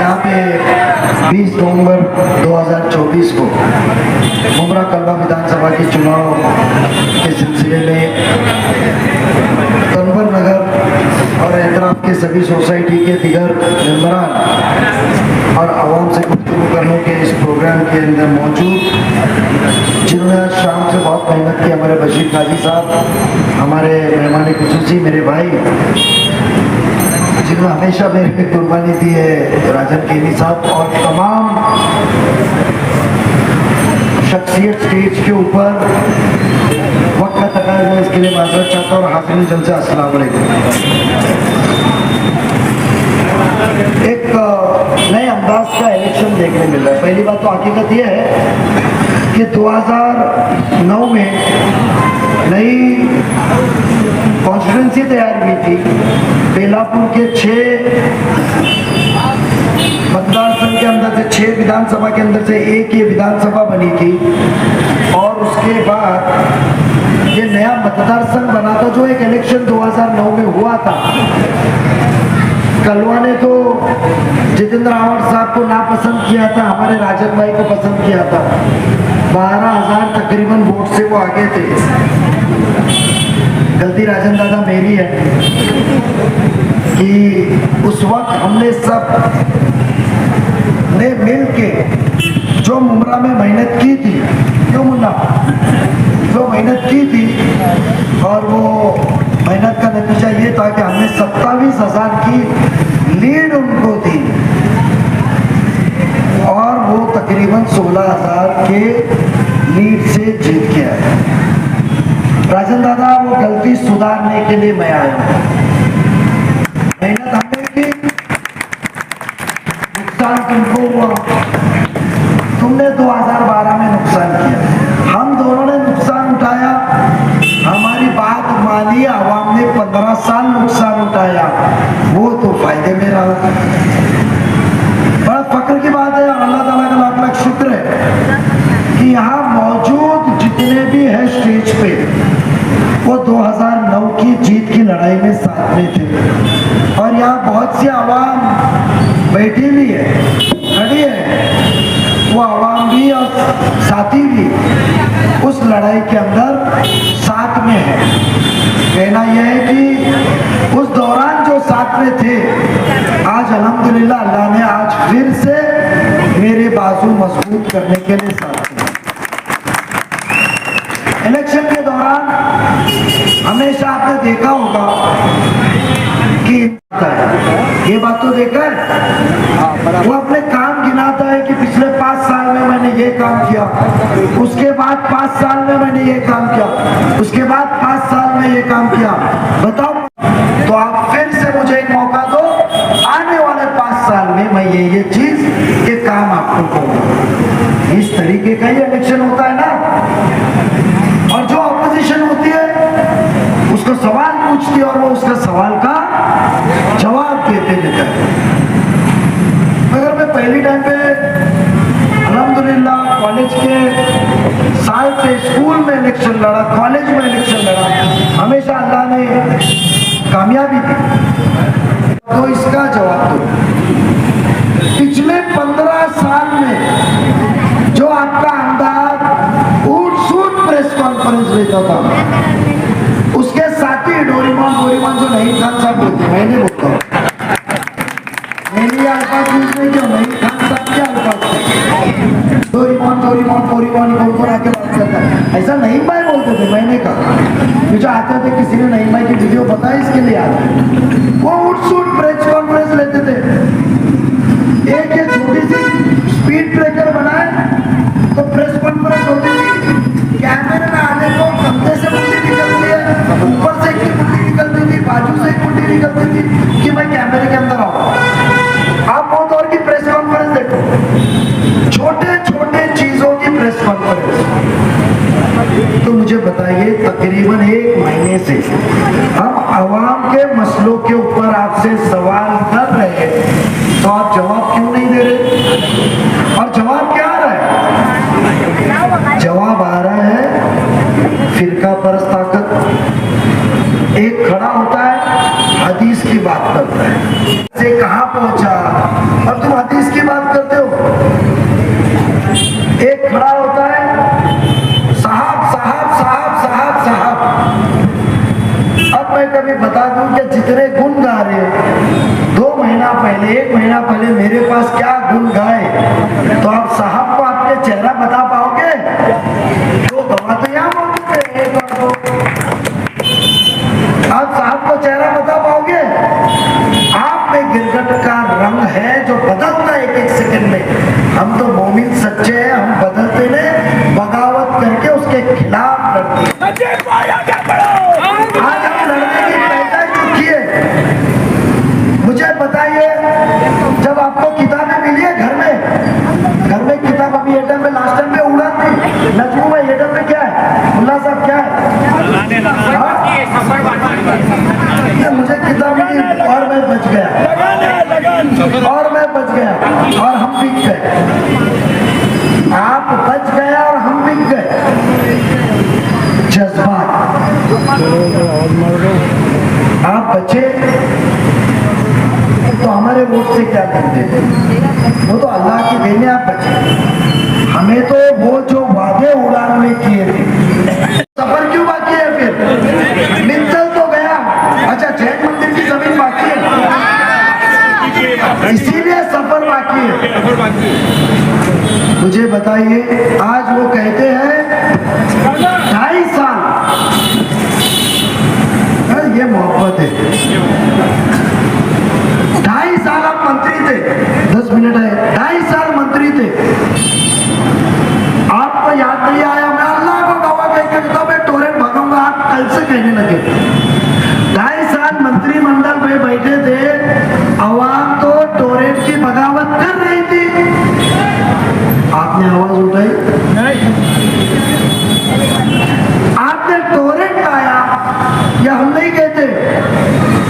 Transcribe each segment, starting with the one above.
यहाँ पे 20 नवंबर 2024 को मुमरा कलवा विधानसभा के चुनाव के सिलसिले में कन्वर नगर और एतराफ के सभी सोसाइटी के दिगर मेंबरान और आवाम से गुफ्तगू करने के इस प्रोग्राम के अंदर मौजूद, जिन्होंने आज शाम से बहुत मेहनत की, हमारे बशीर काजी साहब, हमारे मेहमान खुसूसी मेरे भाई जिन्होंने हमेशा मेरे पे कुर्बानी दी है, राजन केनी साहब, और तमाम शख्सियत स्टेज के ऊपर वक्त का तकाज़ा है, इसके लिए माजरत चाहता हूँ और हाज़िरीन जलसे अस्सलाम वालेकुम। एक नए अंदाज का इलेक्शन देखने मिल रहा है। पहली बात तो हकीकत यह है कि 2009 में नई कॉन्स्टिट्यूंसी तैयार हुई थी। बेलापुर के 6 मतदार संघ के अंदर से 6 विधानसभा के अंदर से एक ये विधानसभा बनी थी, और उसके बाद ये नया मतदार संघ बना था जो एक इलेक्शन 2009 में हुआ था। कलवा ने तो जितेंद्र आवाड साहब को नापसंद किया था, हमारे राजन भाई को पसंद किया था। 12,000 तकरीबन वोट से वो आगे थे। गलती राजन दादा मेरी है कि उस वक्त हमने सब ने मिल के जो मुमरा में मेहनत की थी, क्यों मुन्ना, जो मेहनत की थी, और वो मेहनत का नतीजा ये था कि हमने 27,000 की लीड उनको दी और वो तकरीबन 16,000 के लीड से जीत के आए। राजन दादा, वो गलती सुधारने के लिए मैं आया हूँ। मेहनत हमने की, नुकसान तुमको हुआ, तुमने 2012 में नुकसान किया, हम दोनों ने नुकसान उठाया, हमारी बात मानी, आवाम ने 15 साल नुकसान उठाया, वो तो फायदे में रहा। बड़ा फक्र की बात है, अल्लाह ताला का लाख लाख शुक्र है कि यहाँ मौजूद जितने भी हैं स्टेज पे, वो 2009 की जीत की लड़ाई में साथ में थे। और यहाँ बहुत सी आवाम बैठी भी है, खड़ी है, वो आवाम भी और साथी भी उस लड़ाई के अंदर साथ में है। कहना यह है कि उस दौरान जो साथ में थे, आज अल्हम्दुलिल्लाह अल्लाह ने आज फिर से मेरे बाजू मजबूत करने के लिए साथ में। इलेक्शन के दौरान हमेशा आपने देखा होगा कि ये बात तो देखा है, वो अपने काम गिनाता है कि पिछले 5 साल में मैंने ये काम किया, उसके बाद 5 साल में मैंने ये काम किया, उसके बाद 5 साल में ये काम किया। बताओ, तो आप फिर से मुझे एक मौका दो, आने वाले 5 साल में मैं ये चीज, ये काम आपको कहूँगा। इस तरीके का ही इलेक्शन होता है ना। और जो ऑपोजिशन होती है उसको सवाल पूछती है और वो उसका सवाल का जवाब देते देता है। मगर मैं पहली टाइम पे अल्हम्दुलिल्लाह कॉलेज के साल से स्कूल में इलेक्शन लड़ा, कॉलेज में इलेक्शन लड़ा, हमेशा अल्लाह ने कामयाबी दी। तो इसका जवाब दो, पिछले 15 साल में जो आपका अंदाज ऊट सूट प्रेस कॉन्फ्रेंस लेता था, उसके साथी डोरीमोन जो नहीं खान साहब बोलते, मैंने बोलता हूँ, मैंने अल्फाज यूज नहीं किया, नहीं खान साहब के अल्फाज, डोरीमोन बोल आके बात करता है, ऐसा नहीं भाई बोलते थे। मैंने कहा, मुझे आते थे, किसी ने नहीं भाई की वीडियो बताई, इसके लिए आते, वो उठ सूट प्रेस कॉन्फ्रेंस लेते थे। एक ये छोटी सी स्पीड ब्रेकर बनाए तो प्रेस कॉन्फ्रेंस होती थी, कैमरे में आने को कंधे से मुट्ठी निकलती है, ऊपर से एक मुट्ठी निकलती थी, बाजू से एक मुट्ठी निकलती थी कि मैं कैमरे के अंदर आऊँ। आप बहुत और की प्रेस कॉन्फ्रेंस देखो, छोटे छोटे चीजों की प्रेस कॉन्फ्रेंस। तो मुझे बताइए, तकरीबन 1 महीने से हम आवाम के मसलों के ऊपर आपसे सवाल कर रहे हैं, तो आप जवाब क्यों नहीं दे रहे? और जवाब क्या आ रहा है? जवाब आ रहा है फिरका परस्त ताकत, बात करता है से कहां पहुंचा। और तुम हदीस की बात करते हो, एक खड़ा होता है साहब साहब साहब साहब साहब। अब मैं कभी बता दूं कि जितने गुण गा रहे हो 2 महीना पहले 1 महीना पहले मेरे पास क्या गुण गाए, तो आप साहब को आपके चेहरा बता पाओगे? तो गवाह तो यहाँ मौजूद है, एक और दो। आप साहब को चेहरा बता पाओगे? आप में गिरगट का रंग है जो बदलता है 1-1 सेकंड में। हम तो मोमिन सच्चे हैं, हम बदलते नहीं, बगावत करके उसके खिलाफ लड़ते। आज हम लड़ने की पैदा क्यों किए? मुझे बताइए, जब आपको किताबें मिली है घर में किताब अभी एटम में लास्ट टाइम में उड़ा थी, नजमू में एटम में क्या है, मुल्ला साहब क्या है? मुझे किताब मिली और मैं बच गया और हम बिक गए। आप बच गया और हम बिक गए। जज्बात, आप बचे तो हमारे वोट से क्या करते, वो तो अल्लाह की देन है, आप बचे। हमें तो वो जो वादे उड़ान में किए थे, सफर क्यों बाकी है फिर? मित्तल तो गया, अच्छा जैन मंदिर की जमीन बाकी है, इसीलिए सफर बाकी है। मुझे बताइए, आज वो कहते हैं 2.5 साल, ये मोहब्बत है। 2.5 साल आप मंत्री थे, 10 मिनट है, 2.5 साल मंत्री थे, आपको याद नहीं आया? मैं अल्लाह को गवाह कहकर कहता मैं टोरेंट भगाऊंगा, आप कल से कहने लगे। 2.5 साल मंत्रिमंडल में बैठे थे, आवाम तो टोरेंट की बगावत कर रही थी, आपने आवाज उठाई आपने टोरेंट लाया, या हम नहीं कहते,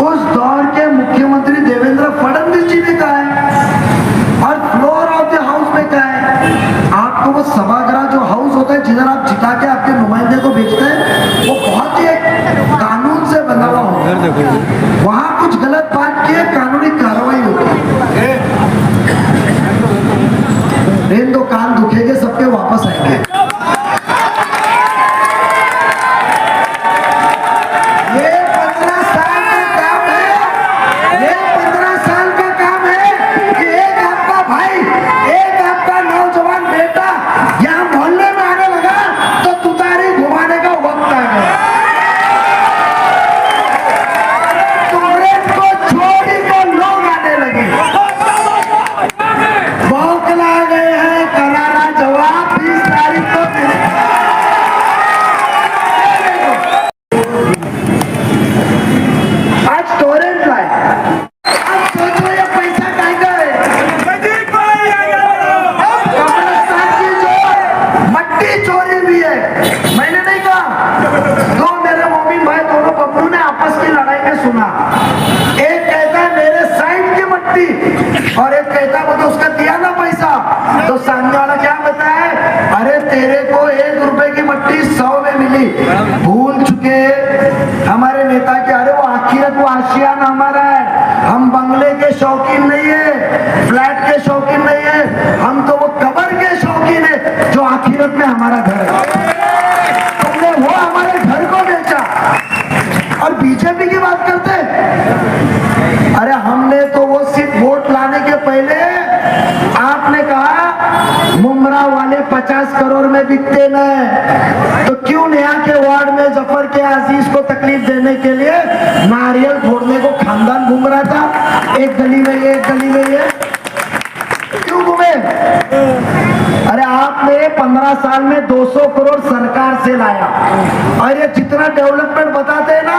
उस दौर के मुख्यमंत्री देवेंद्र फडणवीस जी ने कहा है और फ्लोर ऑफ द हाउस में कहा है। आपको वो सभागृह जो हाउस होता है जिधर आप जिता के आपके नुमाइंदे को भेजते हैं, वो बहुत ही एक कानून से बना हुआ होता है। वहां कुछ गलत बात की है, कानूनी कार्रवाई होती है। रेन दो, कान दुखेंगे, सबके वापस आएंगे। ये 15 साल का काम है, ये 15 साल का काम है कि एक आपका भाई, एक आपका नौजवान बेटा यहाँ मोहल्ले में आने लगा तो तुतारी घुमाने का वक्त आ गया। टोरेंट को छोड़ी को लोग आने लगे, बौखला गए हैं, करारा जवाब 20 तारीख को आज टोरेंट लाए। अब सोचो ये पैसा कहाँ का है? कब्रिस्तान की जो मट्टी चोरी भी है। मैंने नहीं कहा, दो मेरे मोमिन भाई दोनों बबलू ने आपस की लड़ाई में सुना, एक कहता है मेरे साइड की मट्टी और एक कहता है वो तो उसका दिया ना पैसा, तो सामने वाला क्या बताया, अरे तेरे को 1 रुपए की मट्टी 100 में मिली। भूल चुके हमारे नेता के, अरे वो आखिरत वो आशियाना हमारा है, हम बंगले के शौकीन नहीं है, फ्लैट के शौकीन नहीं है, हम तो वो कब्र के शौकीन है जो आखिरत में हमारा घर है। तुमने वो हमारे घर को बेचा और बीजेपी की बात करते। अरे हमने तो वो सिर्फ वोट लाने के पहले आपने कहा मुमरा वाले 50 करोड़ में बिकते न, तो क्यों नया के वार्ड में जफर के अजीज को तकलीफ देने के लिए नारियल फोड़ने को खानदान घूम रहा था, एक गली में ये, एक गली में ये, क्यों घूमे? अरे आपने 15 साल में 200 करोड़ सरकार से लाया और ये जितना डेवलपमेंट बताते हैं ना,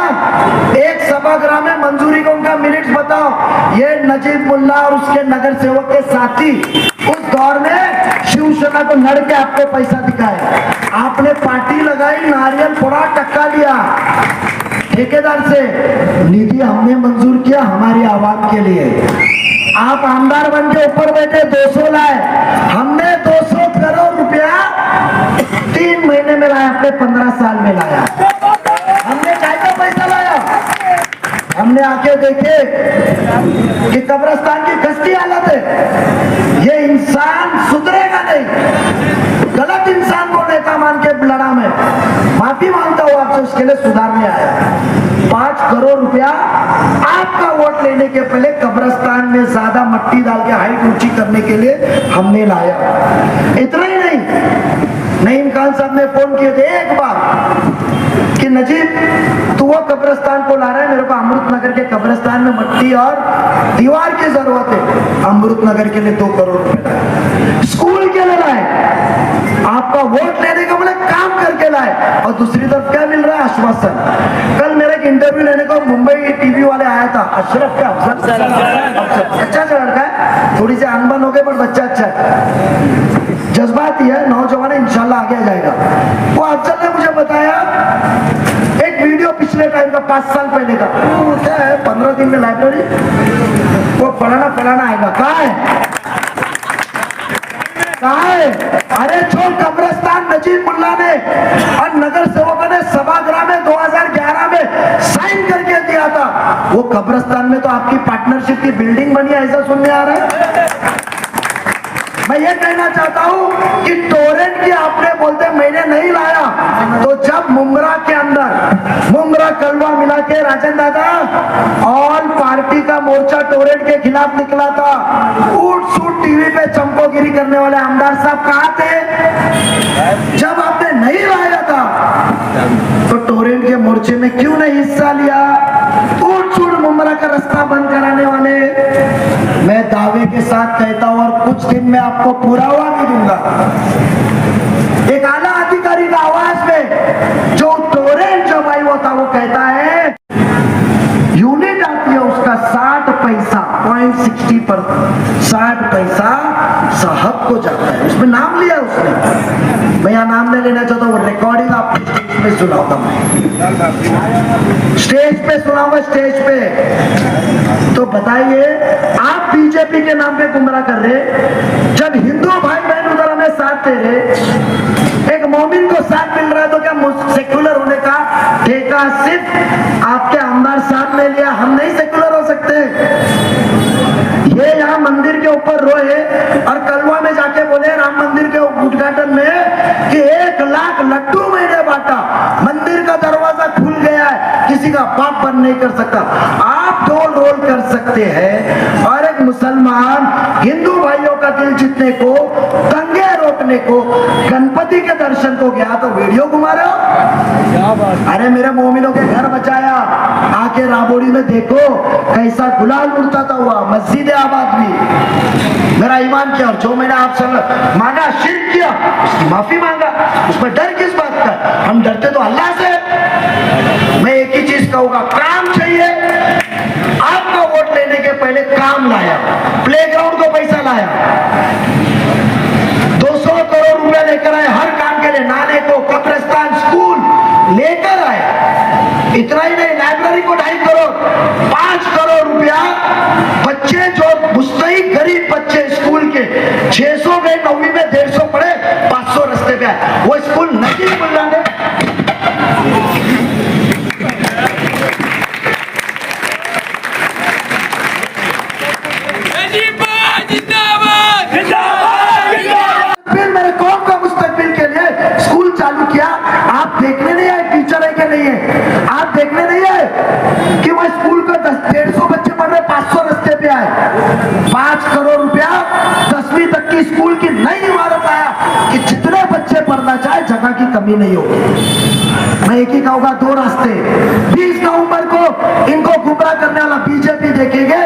एक सभागृह में मंजूरी को उनका मिनट्स बताओ। ये नजीब मुल्ला और उसके नगर सेवक के साथी उस दौर में शिवसेना को लड़ के आपको पैसा दिखाए, आपने पार्टी लगाई, नारियल फोड़ा, टक्का लिया ठेकेदार से, निधि हमने मंजूर किया हमारी आवाम के लिए। आप आमदार बन के ऊपर बैठे 200 लाए, हमने 200 करोड़ रुपया 3 महीने में लाया, अपने 15 साल में लाया। हमने काय का पैसा लाया? हमने आके देखे कि कब्रिस्तान की कस्ती हालत है। ये इंसान सुधरेगा नहीं, गलत इंसान को नेता मान के लड़ा में माफी मांगता हूं आपसे, उसके लिए सुधारने आया। 5 करोड़ रुपया आपका वोट लेने के पहले कब्रिस्तान में ज्यादा मट्टी डाल के हाइट ऊंची करने के लिए हमने लाया। इतना ही नहीं, नईम खान साहब ने फोन किए थे एक बार कि नजीब तू वो कब्रिस्तान को ला रहा है, मेरे को अमृत नगर के कब्रिस्तान में मट्टी और दीवार की जरूरत है, अमृत नगर के लिए 2 करोड़ रुपए स्कूल के लिए लाए, आपका वोट लेने का बोले काम करके लाए, और दूसरी तरफ क्या मिल रहा है? आश्वासन। कल मेरे एक इंटरव्यू लेने को मुंबई टीवी वाले आया था, अशरफ का अफसर, अच्छा सा लड़का है, थोड़ी सी अनबन हो गई पर बच्चा अच्छा है, जज्बाती है, नौजवान है, इंशाल्लाह आगे आ जाएगा। वो अफसर ने मुझे बताया एक वीडियो पिछले टाइम का 5 साल पहले का, क्या है 15 दिन में लाइब्रेरी वो फलाना आएगा, कहाँ है? अरे जो कब्रिस्तान नजीब मुल्ला ने और नगर सेवकों ने सभागृह में 2011 में साइन करके दिया था, वो कब्रिस्तान में तो आपकी पार्टनरशिप की बिल्डिंग बनी है, ऐसा सुनने आ रहा है। मैं ये कहना चाहता हूं कि टोरेंट की आपने बोलते मैंने नहीं लाया, तो जब मुमरा के अंदर मुमरा कलवा मिला के राजन दादा ऑल पार्टी का मोर्चा टोरेंट के खिलाफ निकला था, उठ सूट टीवी पे चमकोगिरी करने वाले आमदार साहब कहां थे? जब आपने नहीं लाया था तो टोरेंट के मोर्चे में क्यों नहीं हिस्सा लिया? उठ सूट मुमरा का रास्ता बंद कराने वाले, मैं दावे के साथ कहता हूं और कुछ दिन में आपको पुरावा भी दूंगा, एक आला अधिकारी का आवाज में जो टोरेंट जो भाई वो था वो कहता है यूनिट आती है उसका 60 पैसा 0.60 पर 60 पैसा साहब को जाता है, उसमें नाम लिया उसने, मैं यहाँ नाम नहीं लेना चाहता हूँ, रिकॉर्डिंग आप स्टेज पे सुनाऊंगा, मैं स्टेज पे सुनाऊंगा, स्टेज पे। तो बताइए आप बीजेपी के नाम पे गुमराह कर रहे, जब हिंदू भाई बहन उधर हमें साथ दे रहे, एक मोमिन को साथ मिल रहा है, तो क्या सेक्युलर होने का ठेका सिर्फ आपके आमदार साहब ने लिया, हम नहीं सेक्युलर हो सकते? ये यहाँ मंदिर के ऊपर रोए और कलवा में जाके बोले राम मंदिर के उद्घाटन में कि 1 लाख लड्डू मैंने बांटा, मंदिर का दरवाजा खुल गया है, किसी का बाप बंद नहीं कर सकता। आप 2 रोल कर सकते हैं, और एक मुसलमान हिंदू भाइयों का दिल जीतने को, दंगे रोकने को, गणपति के दर्शन को गया तो वीडियो घुमा रहे हो? अरे मेरे मोमिनों के घर बचाया, आके राबोड़ी में देखो कैसा गुलाल उड़ता था हुआ, मस्जिद आबाद भी, मेरा ईमान किया, और जो मैंने आपसे मांगा शिर्क किया उसकी माफी मांगा, उसमें डर किस बात का? हम डरते तो अल्लाह से। मैं एक ही चीज कहूंगा, काम चाहिए, आपका वोट लेने के पहले काम लाया, प्लेग्राउंड को पैसा लाया, 200 करोड़ रुपया लेकर आए हर काम के लिए, नाले को, कब्रिस्तान, स्कूल लेकर आए, इतना ही नहीं लाइब्रेरी को 2.5 करोड़, 5 करोड़ रुपया बच्चे जो मुस्तहिक गरीब बच्चे स्कूल के 600 गए 9वीं में 150 पढ़े 500 रास्ते पे आए, वो स्कूल नजीब मुल्ला ने फिर मेरे कौम का मुस्तकबिल के लिए स्कूल चालू किया। आप देखने नहीं आए टीचर है कि नहीं है, आप देखने नहीं आए कि वह स्कूल को 150 बच्चे पढ़ रहे 500 रास्ते पे आए, 5 करोड़ रुपया 10वीं तक की स्कूल की नई इमारत आया कि जितने बच्चे पढ़ना चाहे जगह की कमी नहीं होगी। मैं एक ही कहूंगा, 2 रास्ते, 20 नवंबर को इनको गुमराह करने वाला बीजेपी देखेंगे,